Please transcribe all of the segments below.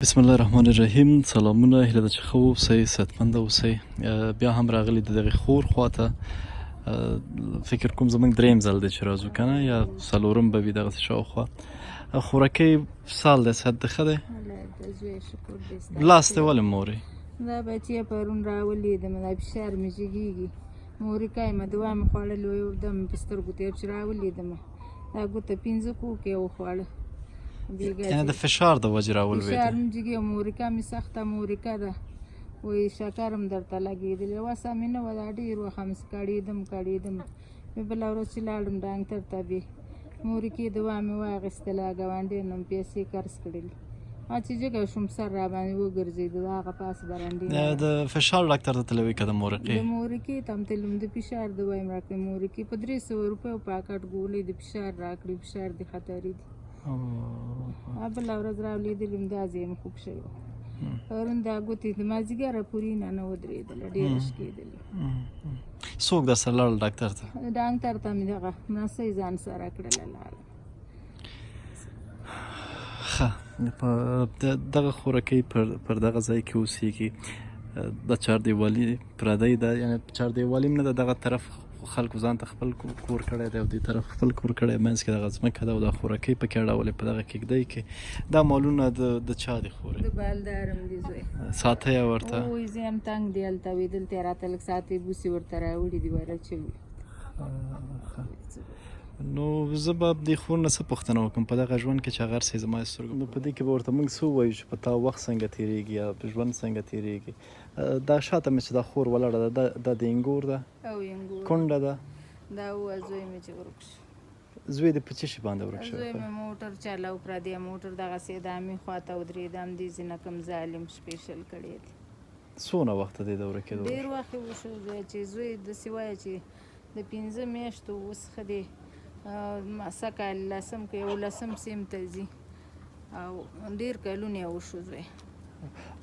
بسم الله الرحمن الرحیم. سلامونه، هیله ده چې ښه اوسئ، صحتمنده اوسئ. بیا هم راغلي د دغې خور خواته. فکر کوم زموږ دریم ځل دی چې راځو که نه، یا څلورم به وي دغسې شاوخوا. خورکۍ سال دی، صحت دې ښه دی؟ لاس دې ولې مورې؟ دا بچی پرون راولیدم، دا فشار مې جګېږي. مورکۍ مې دوا مې خوړلې وه، یودم مې په سترګو تېر چې راولیدم، دا ګوته 15 کوکې وخوړه. یعنې د فشار د وجې راولوېدې؟ فشار مې جګې، مورکه مې سخته مورکه ده، وایي شکر هم درته لګېدلی. وسه مې نه وه، دا ډېر وخت همسې کړېدم. مې بله ورځ چې لاړم ډاکټر ته، بې مورکې دوا مې واخېستله، ګاونډیو نه مې پیسې قرض کړلې. چې جګه شوم سر راباندې وګرځېده، د هغه پاس برنډې د فشار ډاکټر ته تللی وې که د مورکې؟ د مورکې ته هم تلم، د فشار دوا یې راکړې. مورکې په 300 روپیو پاکټ ګولۍ د فشار راکړې، فشار دې خطرې دي. بله ورځ راولیدلم، دا ځای مې خوږ شوی و. پرون دا ګوتې د مازدیګره پورې نه ودرېدله، ډېره شکېدلې. څوک در سره لاړل ډاکټر ته؟ ډاکټر ته مې دغه نسۍ ځان سره کړله لاړم. ښه، دغه خورکۍ پر دغه ځای کې اوسېږي. د چاردیوالي پردی ده، یعنې چاردیوالي هم نه ده، دغه طرف خلکو ځان ته خپل کور کړی دی او دې طرف خپل کور کړی، منځ کې دغه ځمکه ده او دا خورکۍ پکې اړولې په دغه کېږدۍ کې. دا مالونه د چا دي خورې؟ د بالدارم دي زوی. ساتئ یې ورته؟ وایي زه یم تنګ دی هلته وي، دلته یې راته لږ ساتې بوسې ورته راوړي دي، ویره چوي. نو زه به دې خور نه څه پوښتنه وکړم په دغه ژوند کې چې هغه هر څه زما د سترګو، نو په دې کې به ورته موږ څه ووایو چې په تا وخت څنګه تېرېږي یا ژوند څنګه تېرېږي؟ دا شاته مې چې دا خور ولاړه ده، دا د انګور ده؟ او انګور کونډه ده؟ دا وه زوی مې چې ورک شو. زوی دې په څه شي باندې ورک شوی؟ زوی مې موټر چلاو، پردی موټر دغسې دامې خواته ودرېدم، دې ځینه کوم ظالم سپېشل کړی دی. څونه وخته دی د ورکېدو؟ ډېر وخت یې وشو چې زوی داسې وایه چې د 15 میاشتو اوس ښه دی، سږکال 10 کې 11 سیم ته ځي او ډېر کلونه یې وشو زوی.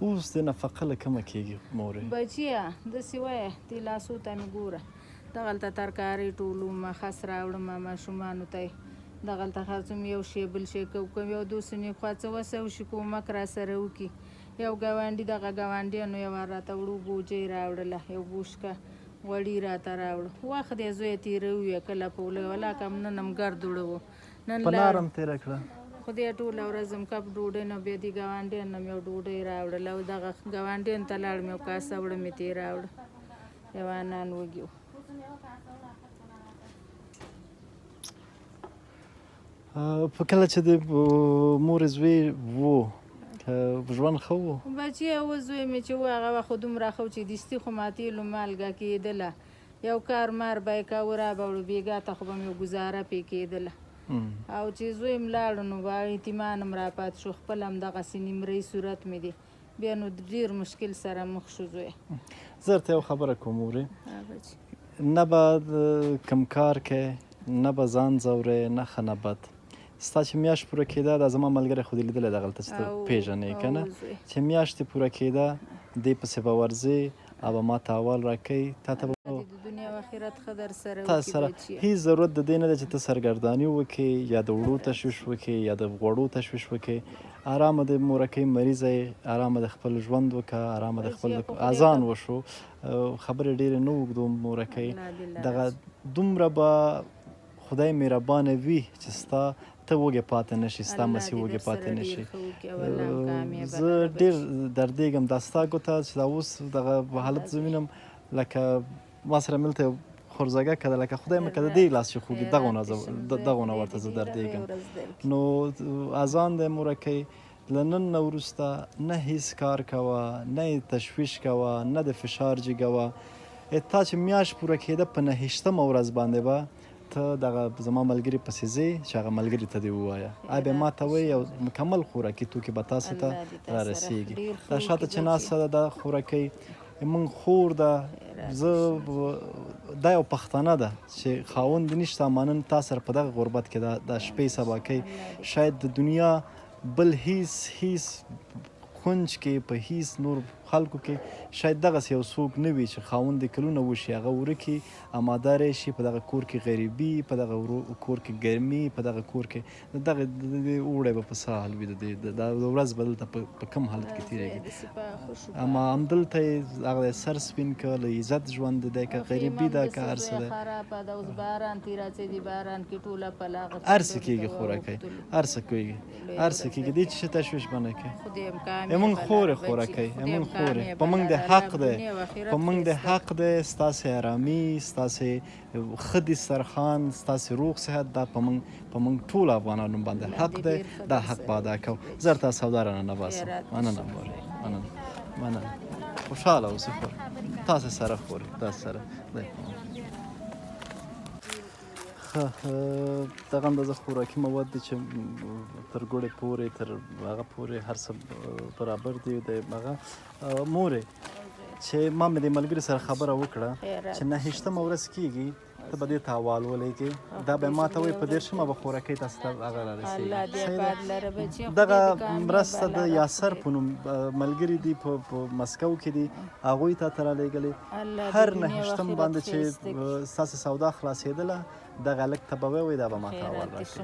اوس د نفقه له کومه کېږي مورې؟ بچیه داسې وایه، دې لاسو ته مې ګوره، دغلته ترکارۍ ټولوم، خس راوړم ماشومانو ته، دغلته خرڅوم، یو شی بل شی کوم، یو دوستنې خوا څه وسه وشي کومک را سره وکړي. یو ګاونډي دغه ګاونډیانو یو وار راته وړو بوجۍ راوړله، یو بوشکه غوړي راته راوړه. وخت دی زویه تېروي، کله په ولاکه نن هم ګرد وړه وو، نن په لاره هم تېره کړه. خدای ټوله ورځ م کپ ډوډۍ نه، بیا دې ګاونډیان نه مې یو ډوډۍ راوړله، او دغه ګاونډیانو ته لاړم، یو کاسه وړه مې ترې راوړه، یو انان وږي و. په کله چې د مورې زوی و ژوند ښه و؟ بچیه و زوی مې چې و هغه وخت خو دومره ښه و چې دستي خو ماتېلو مالګه کېدله، یو کار مار به یې کوه رابوړو، بېګا ته خو به مې ګزاره پې کېدله. او چې زوی م لاړو نو اعتمان هم راپات شو، خپل هم دغسې نیمرۍ صورت مې دی، بیا نو ډېر مشکل سره مخ شو زوی. زه درته یو خبره کوم مورې، نه به کم کار کوې، نه به ځان ځورې، نه ښه نه بد. ستا چې میاشت پوره کېده، دا زما ملګری خو دې لیدلی دغلته چې ته پېژنې که نه، چې میاشت یې پوره کېده دې پسې به ورځې او به ما ته احوال راکوي، تا ته به د دنیا او آخرت ښه در سره تا سره هېڅ ضرورت د دې نه دی چې ته سرګرداني وکړې یا د وړو تشویش وکړې یا د غوړو تشویش وکړې. ارامه د مورکۍ مریضه یې، ارامه د خپل ژوند وکړه، ارامه د خپل اذان وشو، خبرې ډېرې نه اوږدو مورکۍ. دغه دومره به خدای مهربانه وي چې ستا ته وږې پاتې نه شي، ستا مسې وږې پاتې نه شي. زه ډېر دردېږم، دا ستا ګوته چې دا اوس دغه حالت زه وینم لکه ما سره ملته یو خورزګه که ده، لکه خدای مې که د دې لاس چې خوږي دغونه ورته زه دردېږم. نو اذان دی مورکۍ، له نن نه وروسته نه هېڅ کار کوه، نه یې تشویش کوه، نه د فشار جګوه. تا چې میاشت پوره کېده په 29مه ورځ باندې به ته دغه زما ملګري پسې ځې چې هغه ملګري ته دې ووایه، بیا ما ته وایي یو مکمل خوراکي توکي به تاسو ته رارسېږي. دا شاته چې ناسته ده دا خورکۍ موږ خور ده، زه دا یو پښتنه ده چې خاوند نشته، مانن تا سره په دغه غربت کې دا شپې سبا کوي. شاید د دنیا بل هیڅ کونج کې په هیڅ نور خلکو کې شاید دغسې یو څوک نه وي چې خاوند یې کلونه وشي هغه ورکي اماداره شي په دغه کور کې غریبي په دغه کور کې ګرمي په دغه کور کې دغه اوړی به په څه حال وي د ورځ به دلته په کوم حالت کې تېرېږي اما همدلته یې هغه سر سپین که له عزت ژوند دی که غریبي ده که هر څه دی هر څه کېږي خوراکی هر څه کېږي هر څه کېږي دې چې تشویش به نه کوي زمونږ خورې خوراکی زمونږ خورې په موږ د حق دی په موږ د حق دی ستاسې ارامي ستاسې ښه دسترخوان ستاسې روغ صحت دا په موږ ټولو افغانانو باندې حق دی دا حق به ادا کوو زه درته سودا رانه باسم مننه مورې مننه خوشحاله اوسئ خورې تاسې سره خورې تاسې سره دی دغه اندازه خوراکي مواد دي چې تر ګوړې پورې تر هغه پورې هر څه برابر دي د هغه مورې چې ما مې د ملګري سره خبره وکړه چې 9 ورځ کېږي ته به دې ته حوال ولېږې دا به ما ته وایي په 10 به خوراکۍ تاسو ته هغه رارسېږي دغه مرسته د یاسر په نوم ملګري دي په مسکو کې دي هغوی ته رالېږلې هر 9 باندې چې ستاسې سودا خلاصېدله دغه هلک ته به ووایي دا به ما ته حوال راشي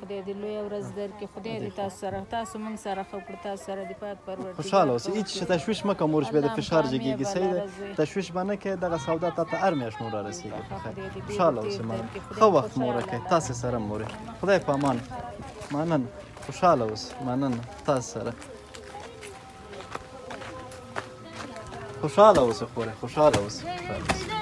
خدای دې لویه ورځ درکړي خدای دې تاسو سره تاسو موږ سره ښه کړو تاسو سره دې پاک پروردګار خوشحاله اوسئ هېڅ تشویش مه کوه مورش بیا د فشار جګېږي صحیح دی تشویش به نه کوې دغه سودا تا ته هر میاشت نور رارسېږي خوشحاله اوسئ ښه وخت مورکۍ تاسې سره مورې خدای په امان مننه خوشحاله اوسئ مننه تاسې سره خوشحاله اوسئ خورې خوشحاله اوسئ